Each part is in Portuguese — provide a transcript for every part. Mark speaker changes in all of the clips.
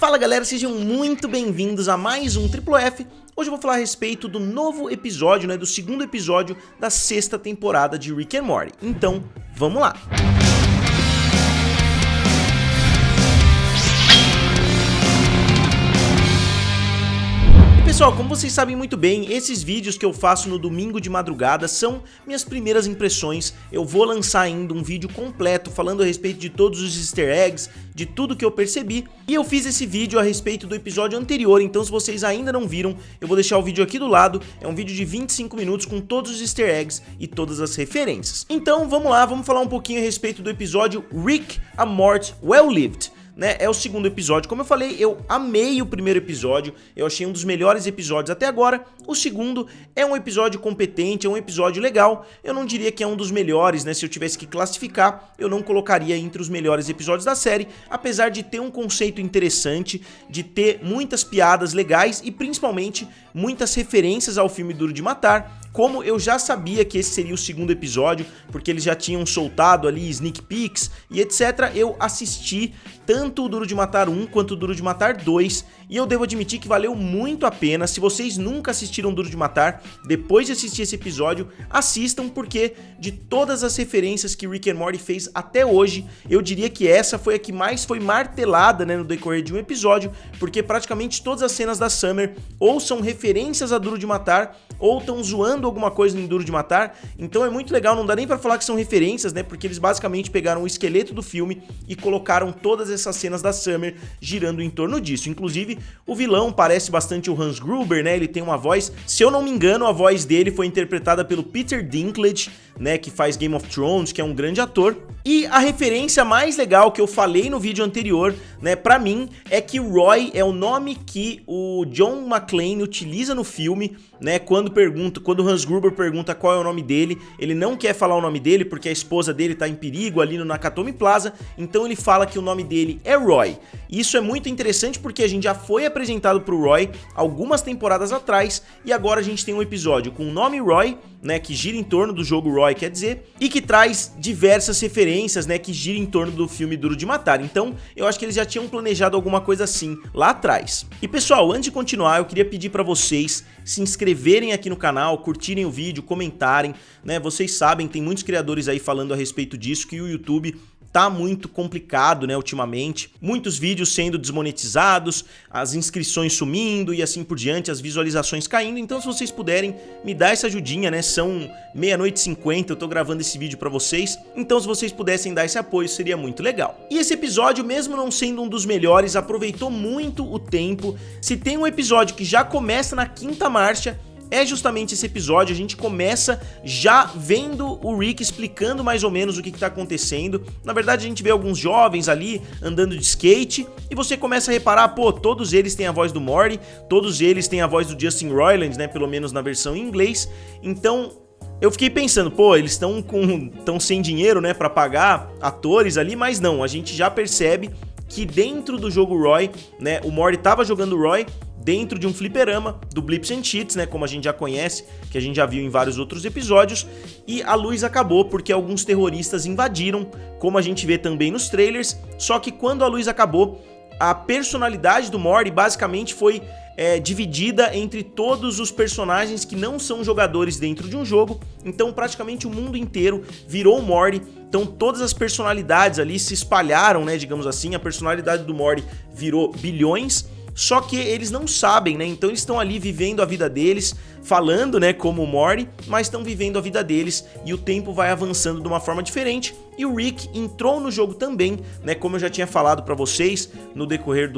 Speaker 1: Fala galera, sejam muito bem-vindos a mais um Triplo F. Hoje eu vou falar a respeito do novo episódio, do segundo episódio da sexta temporada de Rick and Morty. Então, vamos lá! Pessoal, como vocês sabem muito bem, esses vídeos que eu faço no domingo de madrugada são minhas primeiras impressões. Eu vou lançar ainda um vídeo completo falando a respeito de todos os easter eggs, de tudo que eu percebi. E eu fiz esse vídeo a respeito do episódio anterior, então se vocês ainda não viram, eu vou deixar o vídeo aqui do lado. É um vídeo de 25 minutos com todos os easter eggs e todas as referências. Então vamos lá, vamos falar um pouquinho a respeito do episódio Rick and Morty Well Lived. É o segundo episódio. Como eu falei, eu amei o primeiro episódio, eu achei um dos melhores episódios até agora. O segundo é um episódio competente, é um episódio legal. Eu não diria que é um dos melhores, se eu tivesse que classificar, eu não colocaria entre os melhores episódios da série, apesar de ter um conceito interessante, de ter muitas piadas legais e principalmente muitas referências ao filme Duro de Matar. Como eu já sabia que esse seria o segundo episódio, porque eles já tinham soltado ali sneak peeks e etc, eu assisti tanto o Duro de Matar 1 quanto o Duro de Matar 2, e eu devo admitir que valeu muito a pena. Se vocês nunca assistiram Duro de Matar, depois de assistir esse episódio, assistam, porque de todas as referências que Rick and Morty fez até hoje, eu diria que essa foi a que mais foi martelada no decorrer de um episódio, porque praticamente todas as cenas da Summer ou são referências a Duro de Matar, ou estão zoando alguma coisa em Duro de Matar. Então é muito legal, não dá nem pra falar que são referências, porque eles basicamente pegaram o esqueleto do filme e colocaram todas essas cenas da Summer girando em torno disso. Inclusive, o vilão parece bastante o Hans Gruber, ele tem uma voz, se eu não me engano, a voz dele foi interpretada pelo Peter Dinklage, que faz Game of Thrones, que é um grande ator. E a referência mais legal que eu falei no vídeo anterior, pra mim, é que Roy é o nome que o John McClane utiliza no filme, quando o Hans Gruber pergunta qual é o nome dele, ele não quer falar o nome dele porque a esposa dele tá em perigo ali no Nakatomi Plaza, então ele fala que o nome dele é Roy. Isso é muito interessante porque a gente já foi apresentado pro Roy algumas temporadas atrás, e agora a gente tem um episódio com o nome Roy, que gira em torno do jogo Roy, quer dizer, e que traz diversas referências, que gira em torno do filme Duro de Matar. Então, eu acho que eles já tinham planejado alguma coisa assim lá atrás. E pessoal, antes de continuar, eu queria pedir pra vocês se inscreverem aqui no canal, curtirem o vídeo, comentarem, Vocês sabem, tem muitos criadores aí falando a respeito disso, que o YouTube tá muito complicado, ultimamente. Muitos vídeos sendo desmonetizados, as inscrições sumindo e assim por diante, as visualizações caindo. Então, se vocês puderem me dar essa ajudinha, são 00:50, eu tô gravando esse vídeo pra vocês. Então, se vocês pudessem dar esse apoio, seria muito legal. E esse episódio, mesmo não sendo um dos melhores, aproveitou muito o tempo. Se tem um episódio que já começa na quinta marcha, é justamente esse episódio. A gente começa já vendo o Rick explicando mais ou menos o que tá acontecendo. Na verdade, a gente vê alguns jovens ali andando de skate e você começa a reparar, todos eles têm a voz do Morty, todos eles têm a voz do Justin Roiland, pelo menos na versão em inglês. Então, eu fiquei pensando, eles estão sem dinheiro, pra pagar atores ali, mas não, a gente já percebe que dentro do jogo Roy, o Morty tava jogando Roy dentro de um fliperama do Blips and Cheats, como a gente já conhece, que a gente já viu em vários outros episódios, e a luz acabou porque alguns terroristas invadiram, como a gente vê também nos trailers. Só que quando a luz acabou, a personalidade do Morty basicamente foi dividida entre todos os personagens que não são jogadores dentro de um jogo. Então praticamente o mundo inteiro virou o Morty. Então todas as personalidades ali se espalharam, digamos assim. A personalidade do Morty virou bilhões. Só que eles não sabem, Então eles estão ali vivendo a vida deles, falando, como o Morty, mas estão vivendo a vida deles, e o tempo vai avançando de uma forma diferente. E o Rick entrou no jogo também, como eu já tinha falado pra vocês no decorrer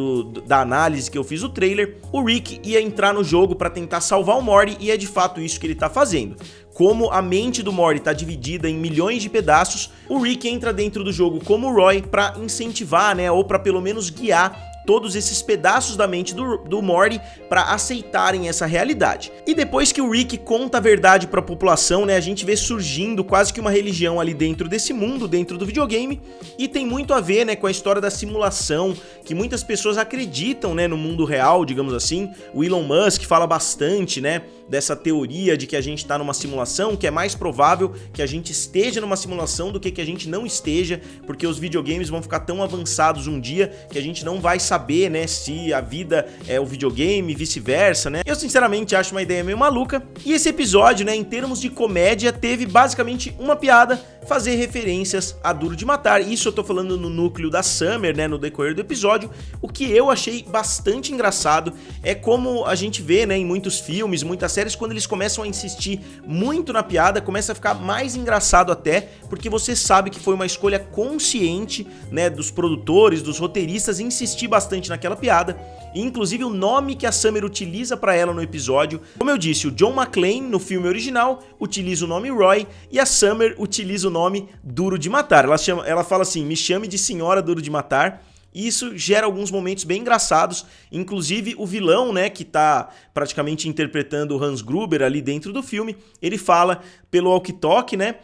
Speaker 1: da análise que eu fiz do trailer. O Rick ia entrar no jogo pra tentar salvar o Morty, e é de fato isso que ele tá fazendo. Como a mente do Morty tá dividida em milhões de pedaços, o Rick entra dentro do jogo como o Roy pra incentivar, ou pra pelo menos guiar todos esses pedaços da mente do Morty para aceitarem essa realidade. E depois que o Rick conta a verdade para a população, a gente vê surgindo quase que uma religião ali dentro desse mundo, dentro do videogame, e tem muito a ver, com a história da simulação, que muitas pessoas acreditam, no mundo real, digamos assim. O Elon Musk fala bastante, dessa teoria de que a gente está numa simulação, que é mais provável que a gente esteja numa simulação do que a gente não esteja, porque os videogames vão ficar tão avançados um dia que a gente não vai saber, né, se a vida é o videogame e vice-versa, né? Eu sinceramente acho uma ideia meio maluca. E esse episódio, né, em termos de comédia, teve basicamente uma piada, fazer referências a Duro de Matar. Isso eu tô falando no núcleo da Summer, né, no decorrer do episódio. O que eu achei bastante engraçado é como a gente vê, né, em muitos filmes, muitas séries, quando eles começam a insistir muito na piada, começa a ficar mais engraçado até, porque você sabe que foi uma escolha consciente, né, dos produtores, dos roteiristas, insistir bastante naquela piada. E inclusive o nome que a Summer utiliza pra ela no episódio, como eu disse, o John McClane no filme original utiliza o nome Roy e a Summer utiliza o nome Duro de Matar. Ela fala assim, me chame de Senhora Duro de Matar. E isso gera alguns momentos bem engraçados, inclusive o vilão, né, que tá praticamente interpretando o Hans Gruber ali dentro do filme, ele fala pelo walkie-talkie, né,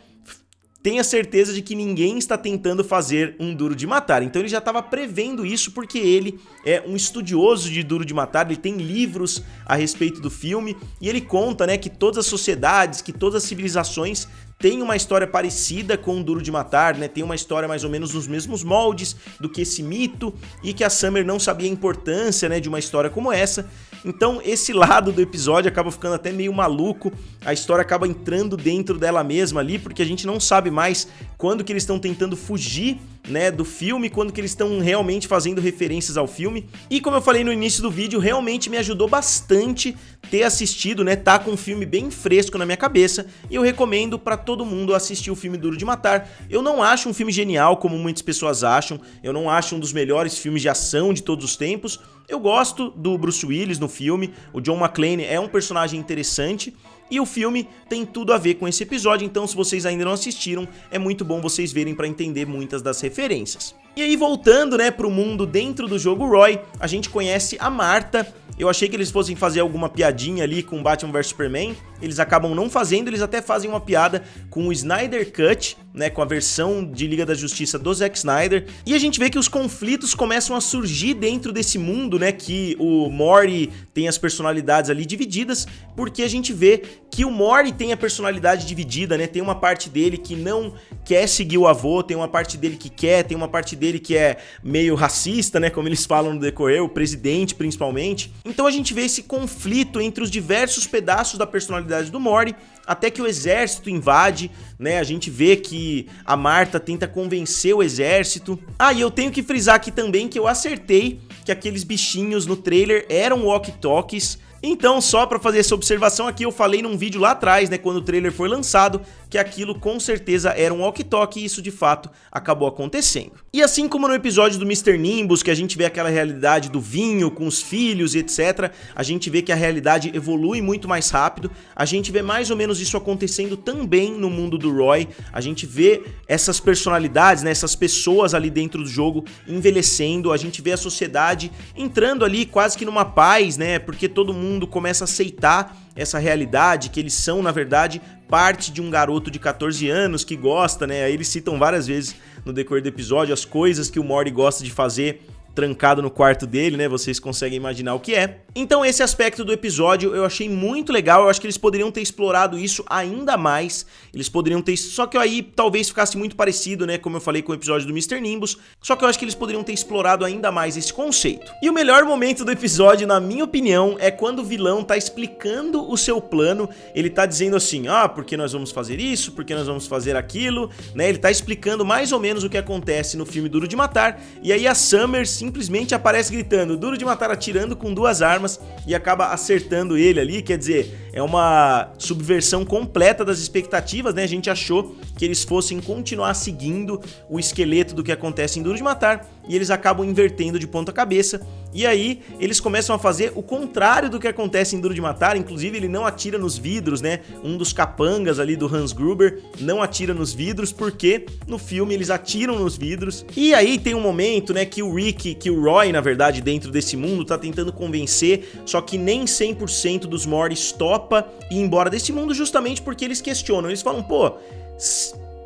Speaker 1: tenha certeza de que ninguém está tentando fazer um Duro de Matar. Então ele já estava prevendo isso porque ele é um estudioso de Duro de Matar, ele tem livros a respeito do filme e ele conta, né, que todas as sociedades, que todas as civilizações têm uma história parecida com o Duro de Matar, né? Tem uma história mais ou menos nos mesmos moldes do que esse mito e que a Summer não sabia a importância, né, de uma história como essa. Então esse lado do episódio acaba ficando até meio maluco, a história acaba entrando dentro dela mesma ali, porque a gente não sabe mais quando que eles estão tentando fugir, né, do filme, quando que eles estão realmente fazendo referências ao filme. E como eu falei no início do vídeo, realmente me ajudou bastante ter assistido, né, tá com um filme bem fresco na minha cabeça, e eu recomendo pra todo mundo assistir o filme Duro de Matar. Eu não acho um filme genial, como muitas pessoas acham, eu não acho um dos melhores filmes de ação de todos os tempos. Eu gosto do Bruce Willis no filme, o John McClane é um personagem interessante, e o filme tem tudo a ver com esse episódio, então se vocês ainda não assistiram, é muito bom vocês verem para entender muitas das referências. E aí voltando, né, pro mundo dentro do jogo Roy, a gente conhece a Marta. Eu achei que eles fossem fazer alguma piadinha ali com Batman vs Superman, eles acabam não fazendo, eles até fazem uma piada com o Snyder Cut, né, com a versão de Liga da Justiça do Zack Snyder, e a gente vê que os conflitos começam a surgir dentro desse mundo, né, que o Morty tem as personalidades ali divididas, porque a gente vê que o Morty tem a personalidade dividida, né, tem uma parte dele que não quer seguir o avô, tem uma parte dele que quer, tem uma parte dele que é meio racista, né, como eles falam no decorrer, o presidente principalmente. Então a gente vê esse conflito entre os diversos pedaços da personalidade do Morty, até que o exército invade, né, a gente vê que a Marta tenta convencer o exército. Ah, e eu tenho que frisar aqui também que eu acertei que aqueles bichinhos no trailer eram walkie-talkies. Então, só pra fazer essa observação aqui, eu falei num vídeo lá atrás, né, quando o trailer foi lançado, que aquilo com certeza era um walkie-talkie e isso de fato acabou acontecendo. E assim como no episódio do Mr. Nimbus, que a gente vê aquela realidade do vinho com os filhos e etc, a gente vê que a realidade evolui muito mais rápido, a gente vê mais ou menos isso acontecendo também no mundo do Roy, a gente vê essas personalidades, né, essas pessoas ali dentro do jogo envelhecendo, a gente vê a sociedade entrando ali quase que numa paz, né, porque todo mundo começa a aceitar essa realidade, que eles são, na verdade, parte de um garoto de 14 anos que gosta, né? Aí eles citam várias vezes no decorrer do episódio as coisas que o Morty gosta de fazer trancado no quarto dele, né? Vocês conseguem imaginar o que é. Então esse aspecto do episódio eu achei muito legal, eu acho que eles poderiam ter explorado isso ainda mais, eles poderiam ter... Só que aí talvez ficasse muito parecido, né? Como eu falei com o episódio do Mr. Nimbus, só que eu acho que eles poderiam ter explorado ainda mais esse conceito. E o melhor momento do episódio, na minha opinião, é quando o vilão tá explicando o seu plano, ele tá dizendo assim, ah, porque nós vamos fazer isso, porque nós vamos fazer aquilo, né? Ele tá explicando mais ou menos o que acontece no filme Duro de Matar, e aí a Summer simplesmente aparece gritando Duro de Matar, atirando com 2 armas e acaba acertando ele ali, quer dizer, é uma subversão completa das expectativas, né? A gente achou que eles fossem continuar seguindo o esqueleto do que acontece em Duro de Matar e eles acabam invertendo de ponta cabeça. E aí eles começam a fazer o contrário do que acontece em Duro de Matar, inclusive ele não atira nos vidros, né? Um dos capangas ali do Hans Gruber não atira nos vidros, porque no filme eles atiram nos vidros. E aí tem um momento, né, que o Rick, que o Roy, na verdade, dentro desse mundo, tá tentando convencer, só que nem 100% dos Mortys topa ir embora desse mundo, justamente porque eles questionam, eles falam, pô,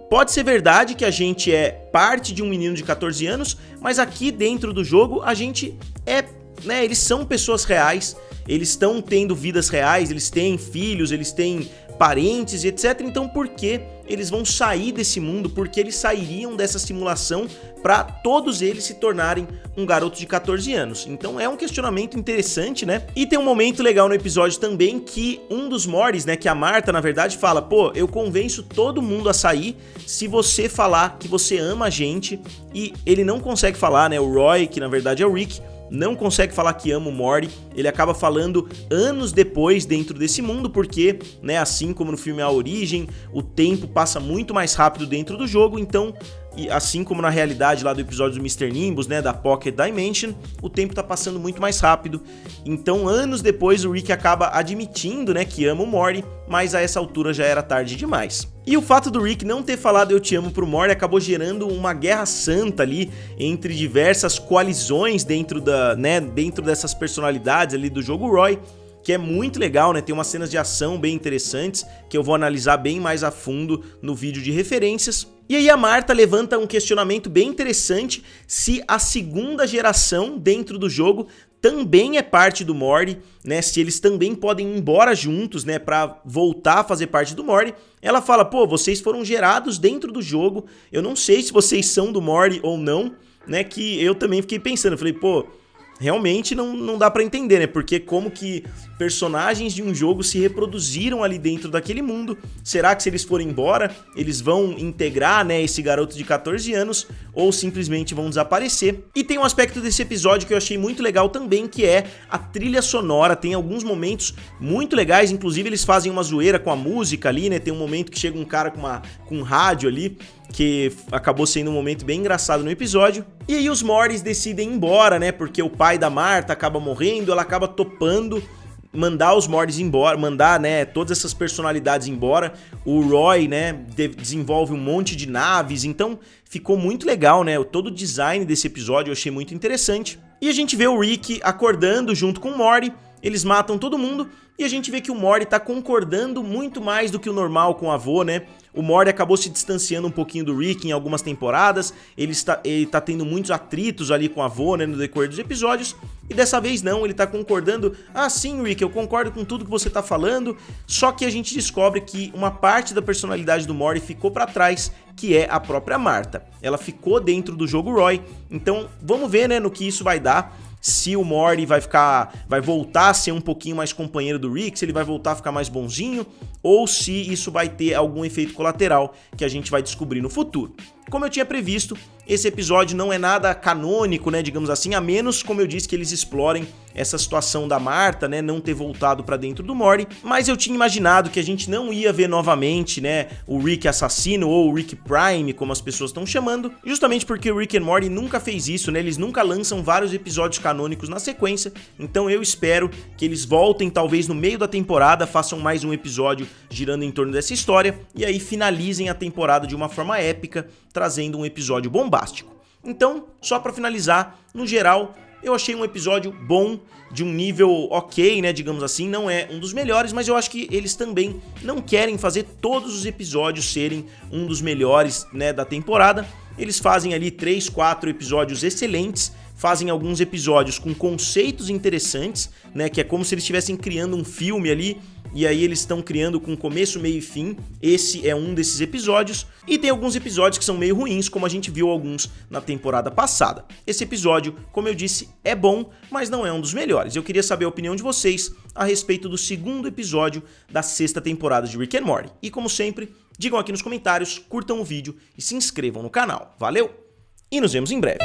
Speaker 1: pode ser verdade que a gente é parte de um menino de 14 anos, mas aqui dentro do jogo a gente é, né, eles são pessoas reais, eles estão tendo vidas reais, eles têm filhos, eles têm parentes e etc. Então por que eles vão sair desse mundo? Por que eles sairiam dessa simulação para todos eles se tornarem um garoto de 14 anos? Então é um questionamento interessante, né? E tem um momento legal no episódio também que um dos Mortys, né, que a Martha na verdade fala: pô, eu convenço todo mundo a sair se você falar que você ama a gente. E ele não consegue falar, né, o Roy, que na verdade é o Rick, não consegue falar que ama o Morty, ele acaba falando anos depois dentro desse mundo, porque, né, assim como no filme A Origem, o tempo passa muito mais rápido dentro do jogo, então, e assim como na realidade lá do episódio do Mr. Nimbus, né, da Pocket Dimension, o tempo tá passando muito mais rápido, então anos depois o Rick acaba admitindo, né, que ama o Morty, mas a essa altura já era tarde demais. E o fato do Rick não ter falado eu te amo pro Morty acabou gerando uma guerra santa ali entre diversas coalizões dentro dessas personalidades ali do jogo Roy, que é muito legal, né? Tem umas cenas de ação bem interessantes que eu vou analisar bem mais a fundo no vídeo de referências. E aí a Martha levanta um questionamento bem interessante se a segunda geração dentro do jogo também é parte do Morty, né, se eles também podem ir embora juntos, né, pra voltar a fazer parte do Morty. Ela fala: pô, vocês foram gerados dentro do jogo, eu não sei se vocês são do Morty ou não, né, que eu também fiquei pensando, falei, pô, realmente não dá pra entender, né, porque como que personagens de um jogo se reproduziram ali dentro daquele mundo? Será que se eles forem embora, eles vão integrar, né, esse garoto de 14 anos ou simplesmente vão desaparecer? E tem um aspecto desse episódio que eu achei muito legal também, que é a trilha sonora. Tem alguns momentos muito legais, inclusive eles fazem uma zoeira com a música ali, né, tem um momento que chega um cara com um rádio ali, que acabou sendo um momento bem engraçado no episódio. E aí os Mortys decidem ir embora, né, porque o pai da Martha acaba morrendo, ela acaba topando mandar os Mortys embora, mandar, né, todas essas personalidades embora. O Roy, né, desenvolve um monte de naves, então ficou muito legal, né, todo o design desse episódio eu achei muito interessante. E a gente vê o Rick acordando junto com o Morty, eles matam todo mundo e a gente vê que o Morty tá concordando muito mais do que o normal com o avô, né? O Morty acabou se distanciando um pouquinho do Rick em algumas temporadas, ele tá tendo muitos atritos ali com o avô, né, no decorrer dos episódios, e dessa vez não, ele tá concordando: ah, sim, Rick, eu concordo com tudo que você tá falando, só que a gente descobre que uma parte da personalidade do Morty ficou pra trás, que é a própria Martha. Ela ficou dentro do jogo Roy, então vamos ver, né, no que isso vai dar. Se o Morty vai voltar a ser um pouquinho mais companheiro do Rick, se ele vai voltar a ficar mais bonzinho, ou se isso vai ter algum efeito colateral que a gente vai descobrir no futuro. Como eu tinha previsto, esse episódio não é nada canônico, né, digamos assim, a menos, como eu disse, que eles explorem essa situação da Martha, né, não ter voltado pra dentro do Morty, mas eu tinha imaginado que a gente não ia ver novamente, né, o Rick assassino ou o Rick Prime, como as pessoas estão chamando, justamente porque o Rick and Morty nunca fez isso, né, eles nunca lançam vários episódios canônicos na sequência, então eu espero que eles voltem talvez no meio da temporada, façam mais um episódio girando em torno dessa história, e aí finalizem a temporada de uma forma épica, trazendo um episódio bombástico. Então, só pra finalizar, no geral, eu achei um episódio bom, de um nível ok, né, digamos assim, não é um dos melhores, mas eu acho que eles também não querem fazer todos os episódios serem um dos melhores, né, da temporada. Eles fazem ali 3, 4 episódios excelentes, fazem alguns episódios com conceitos interessantes, né, que é como se eles estivessem criando um filme ali, e aí eles estão criando com começo, meio e fim. Esse é um desses episódios, e tem alguns episódios que são meio ruins, como a gente viu alguns na temporada passada. Esse episódio, como eu disse, é bom, mas não é um dos melhores. Eu queria saber a opinião de vocês a respeito do segundo episódio da 6ª temporada de Rick and Morty. E como sempre, digam aqui nos comentários, curtam o vídeo e se inscrevam no canal. Valeu! E nos vemos em breve.